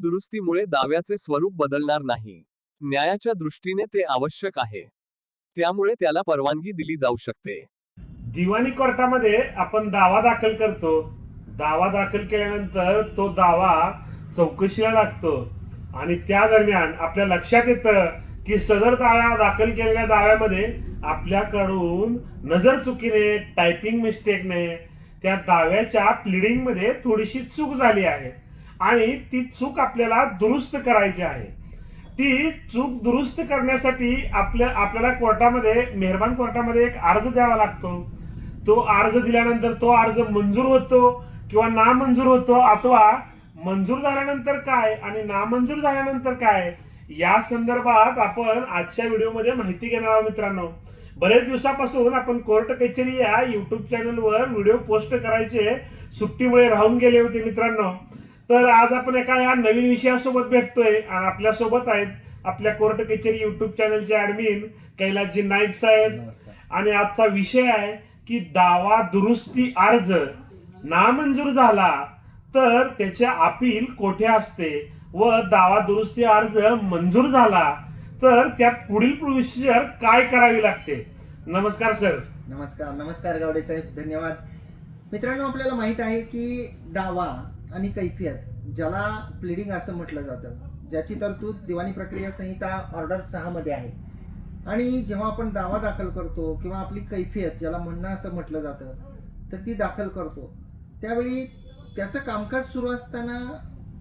दुरुस्तीमुळे दाव्याचे स्वरूप बदलणार नाही. न्यायाच्या दृष्टीने ते आवश्यक आहे. त्यामुळे त्याला परवानगी दिली जाऊ शकते. दिवाणी कोर्टामध्ये आपण दावा दाखल करतो. दावा दाखल केल्यानंतर तो दावा चौकशीला लागतो आणि त्या दरम्यान आपल्या लक्षात येतं की सदर दावा दाखल केलेल्या दाव्यामध्ये आपल्याकडून नजर चुकीने, टायपिंग मिस्टेकने त्या दाव्याच्या प्लीडिंगमध्ये थोडीशी चूक झाली आहे आणि ती चूक आपल्याला दुरुस्त करायची आहे. ती चूक दुरुस्त करण्यासाठी आपल्याला कोर्टामध्ये, मेहरबान कोर्टामध्ये एक अर्ज द्यावा लागतो. तो अर्ज दिल्यानंतर तो अर्ज मंजूर होतो किंवा नामंजूर होतो, अथवा मंजूर झाल्यानंतर काय आणि नामंजूर झाल्यानंतर काय, या संदर्भात आपण आजच्या व्हिडिओमध्ये माहिती घेणार आहोत. मित्रांनो, बरेच दिवसापासून आपण कोर्ट कचेरी या युट्यूब चॅनलवर व्हिडिओ पोस्ट करायचे सुट्टीमुळे राहून गेले होते मित्रांनो. तर आज आपण एका या नवीन विषयासोबत भेटतोय आणि आपल्या सोबत आहेत आपल्या कोर्ट कचेरी युट्यूब चॅनलचे ऍडमिन कैलासजी नाईक साहेब. आणि आजचा विषय आहे की दावा दुरुस्ती अर्ज नामंजूर झाला तर त्याचे अपील कोठे असते व दावा दुरुस्ती अर्ज मंजूर झाला तर त्यात पुढील प्रोसिजर काय करावी लागते. नमस्कार सर. नमस्कार गावडे साहेब, धन्यवाद. मित्रांनो, आपल्याला माहित आहे की दावा आणि कैफियत, ज्याला प्लीडिंग असं म्हटलं जातं, ज्याची तरतूद दिवाणी प्रक्रिया संहिता ऑर्डर 6 मध्ये आहे. आणि जेव्हा आपण दावा दाखल करतो किंवा आपली कैफियत, ज्याला म्हणणं असं म्हटलं जातं, तर ती दाखल करतो, त्यावेळी त्याचं कामकाज सुरू असताना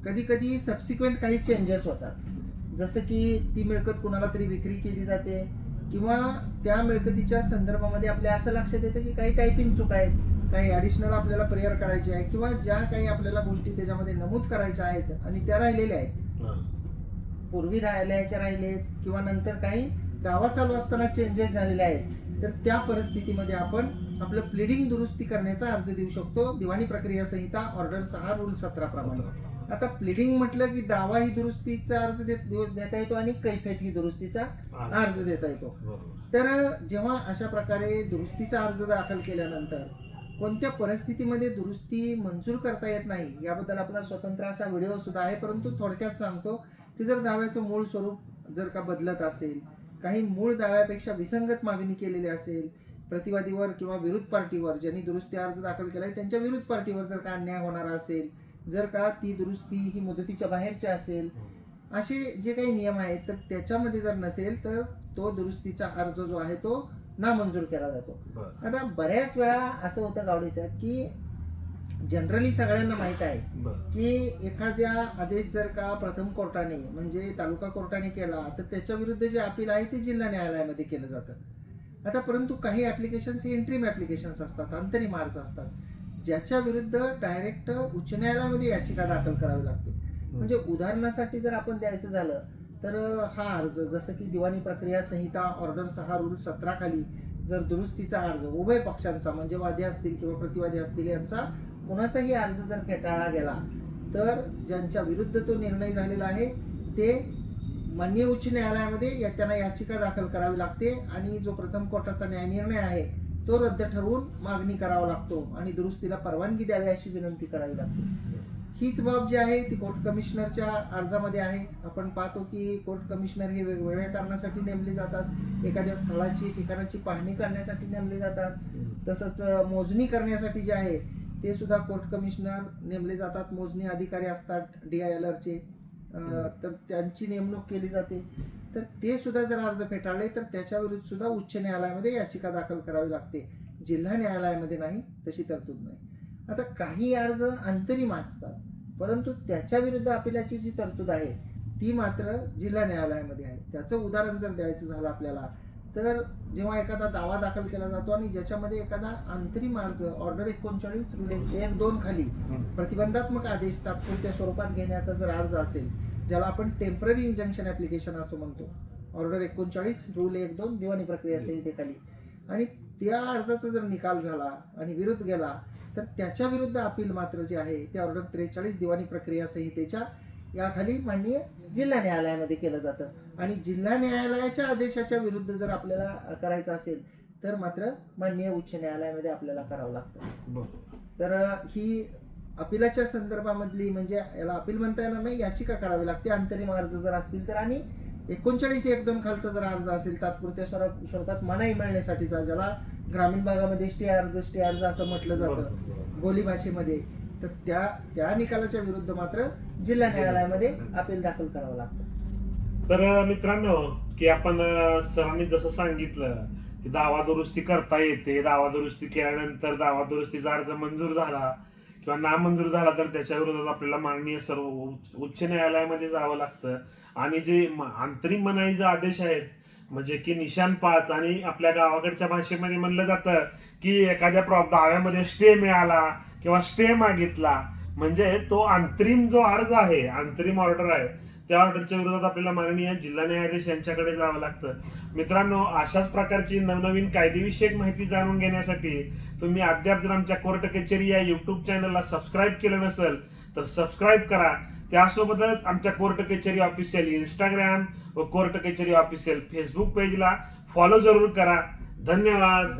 कधी कधी सबसिक्वेंट काही चेंजेस होतात. जसं की ती मिळकत कुणाला तरी विक्री केली जाते किंवा त्या मिळकतीच्या संदर्भामध्ये आपल्या असं लक्षात येतं की काही टायपिंग चूक आहेत, काही ॲडिशनल आपल्याला प्रेयर करायची आहे किंवा ज्या काही आपल्याला गोष्टी त्याच्यामध्ये नमूद करायच्या आहेत आणि त्या राहिलेल्या आहेत, पूर्वी राहिलेत किंवा नंतर काही दावा चालू असताना चेंजेस झालेले आहेत, तर त्या परिस्थितीमध्ये आपण आपलं प्लीडिंग दुरुस्ती करण्याचा अर्ज देऊ शकतो दिवाणी प्रक्रिया संहिता ऑर्डर 6 रूल 17 प्रमाणे. आता प्लीडिंग म्हटलं की दावा ही दुरुस्तीचा अर्ज देता येतो आणि कैफियत ही दुरुस्तीचा अर्ज देता येतो. तर जेव्हा अशा प्रकारे दुरुस्तीचा अर्ज दाखल केल्यानंतर कोणत्या परिस्थितीमध्ये दुरुस्ती मंजूर करता येत नाही याबद्दल आपला स्वतंत्र असा व्हिडिओ सुद्धा आहे. परंतु थोडक्यात सांगतो की जर दाव्याचं मूळ स्वरूप जर का बदलत असेल, काही मूळ दाव्यापेक्षा विसंगत मागणी केलेली असेल, प्रतिवादीवर किंवा विरुद्ध पार्टीवर, ज्यांनी दुरुस्ती अर्ज दाखल केलाय त्यांच्या विरुद्ध पार्टीवर जर का अन्याय होणारा असेल, जर का ती दुरुस्ती ही मुदतीच्या बाहेरची असेल, असे जे काही नियम आहेत तर त्याच्यामध्ये जर नसेल तर तो दुरुस्तीचा अर्ज जो आहे तो नामंजूर केला जातो. आता बऱ्याच वेळा असं होतं गावडे साहेब की जनरली सगळ्यांना माहित आहे की एखाद्या आदेश जर का प्रथम कोर्टाने म्हणजे तालुका कोर्टाने केला तर त्याच्या विरुद्ध जे अपील आहे ते जिल्हा न्यायालयामध्ये केलं जातं. आता परंतु काही ऍप्लिकेशन्स हे इंट्रीम ऍप्लिकेशन्स असतात, अंतरिम अर्ज असतात, ज्याच्या विरुद्ध डायरेक्ट उच्च न्यायालयामध्ये याचिका दाखल करावी लागते. म्हणजे उदाहरणासाठी जर आपण द्यायचं झालं तर हा अर्ज, जसं की दिवाणी प्रक्रिया संहिता ऑर्डर 6 रूल 17 खाली जर दुरुस्तीचा अर्ज उभय पक्षांचा म्हणजे वादी असतील किंवा प्रतिवादी असतील यांचा कुणाचाही अर्ज जर फेटाळला गेला तर ज्यांच्या विरुद्ध तो निर्णय झालेला आहे ते माननीय उच्च न्यायालयामध्ये त्यांना याचिका दाखल करावी लागते आणि जो प्रथम कोर्टाचा न्यायनिर्णय आहे तो रद्द ठरवून मागणी करावा लागतो आणि दुरुस्तीला परवानगी द्यावी अशी विनंती करावी लागते. हीच बाब जी आहे ती कोर्ट कमिशनरच्या अर्जामध्ये आहे. आपण पाहतो की कोर्ट कमिशनर हे वेगवेगळ्या कारणासाठी नेमले जातात. एखाद्या स्थळाची, ठिकाणाची पाहणी करण्यासाठी नेमले जातात. तसंच मोजणी करण्यासाठी जे आहे ते सुद्धा कोर्ट कमिशनर नेमले जातात. मोजणी अधिकारी असतात DILRचे, तर त्यांची नेमणूक केली जाते. तर ते सुद्धा जर अर्ज फेटाळले तर त्याच्या विरुद्ध सुद्धा उच्च न्यायालयामध्ये याचिका दाखल करावी लागते. जिल्हा न्यायालयामध्ये नाही, तशी तरतूद नाही. आता काही अर्ज अंतरिम असतात परंतु त्याच्या विरुद्ध अपिलाची जी तरतूद आहे ती मात्र जिल्हा न्यायालयामध्ये आहे. त्याचं उदाहरण जर द्यायचं झालं आपल्याला तर जेव्हा एखादा दावा दाखल केला जातो आणि ज्याच्यामध्ये एखादा अंतरिम अर्ज ऑर्डर 39 रूल 1-2 खाली प्रतिबंधात्मक आदेश तात्पुरत्या स्वरूपात घेण्याचा जर अर्ज असेल, ज्याला आपण टेम्पररी इंजंक्शन ऍप्लिकेशन असं म्हणतो, ऑर्डर 39 रूल 1-2 दिवाणी प्रक्रिया संहितेखाली, आणि त्या अर्जाचा जर निकाल झाला आणि विरोध गेला तर त्याच्या विरुद्ध अपील मात्र जे आहे ते ऑर्डर 43 दिवाणी प्रक्रिया संहितेच्या याखाली माननीय जिल्हा न्यायालयामध्ये केलं जातं. आणि जिल्हा न्यायालयाच्या आदेशाच्या विरुद्ध जर आपल्याला करायचं असेल तर मात्र माननीय उच्च न्यायालयामध्ये आपल्याला करावं लागतं. तर ही अपिलाच्या संदर्भामधली म्हणजे याला अपील म्हणता येणार नाही, याचिका करावी लागते अंतरिम अर्ज जर असतील तर, आणि 39(1)(2) खालचा जर अर्ज असेल तात्पुरत्या स्वरूपात मनाई मिळण्यासाठीचा, ज्याला ग्रामीण भागामध्ये स्टे अर्ज असं म्हटलं जातं बोली भाषेमध्ये, तर त्या निकालाच्या विरुद्ध मात्र जिल्हा न्यायालयामध्ये अपील दाखल करावं लागतं. तर मित्रांनो, की आपण सरांनी जसं सांगितलं की दावा दुरुस्ती करता येते, दावा दुरुस्ती केल्यानंतर दावा दुरुस्तीचा अर्ज मंजूर झाला किंवा नामंजूर झाला तर त्याच्या विरोधात आपल्याला माननीय सर्व उच्च न्यायालयामध्ये जावं लागतं. आणि जे अंतरिम मनाईचे आदेश आहेत, म्हणजे की निशाण 5, आणि आपल्या गावाकडच्या भाषेमध्ये म्हणलं जातं की एखाद्या दाव्यामध्ये स्टे मिळाला किंवा स्टे मागितला, म्हणजे तो अंतरिम जो अर्ज आहे, अंतरिम ऑर्डर आहे, त्या ऑर्डरच्या विरोधात आपल्याला माननीय जिल्हा न्यायाधीश यांच्याकडे जावं लागतं. मित्रांनो, अशाच प्रकारची नवनवीन कायदेविषयक माहिती जाणून घेण्यासाठी तुम्ही अद्याप जर आमच्या कोर्ट कचेरी या युट्यूब चॅनलला सबस्क्राईब केलं नसेल तर सबस्क्राईब करा. त्यासोबतच आमच्या कोर्ट कचेरी ऑफिशियल इंस्टाग्राम व कोर्ट कचेरी ऑफिशियल फेसबुक पेजला फॉलो जरूर करा. धन्यवाद.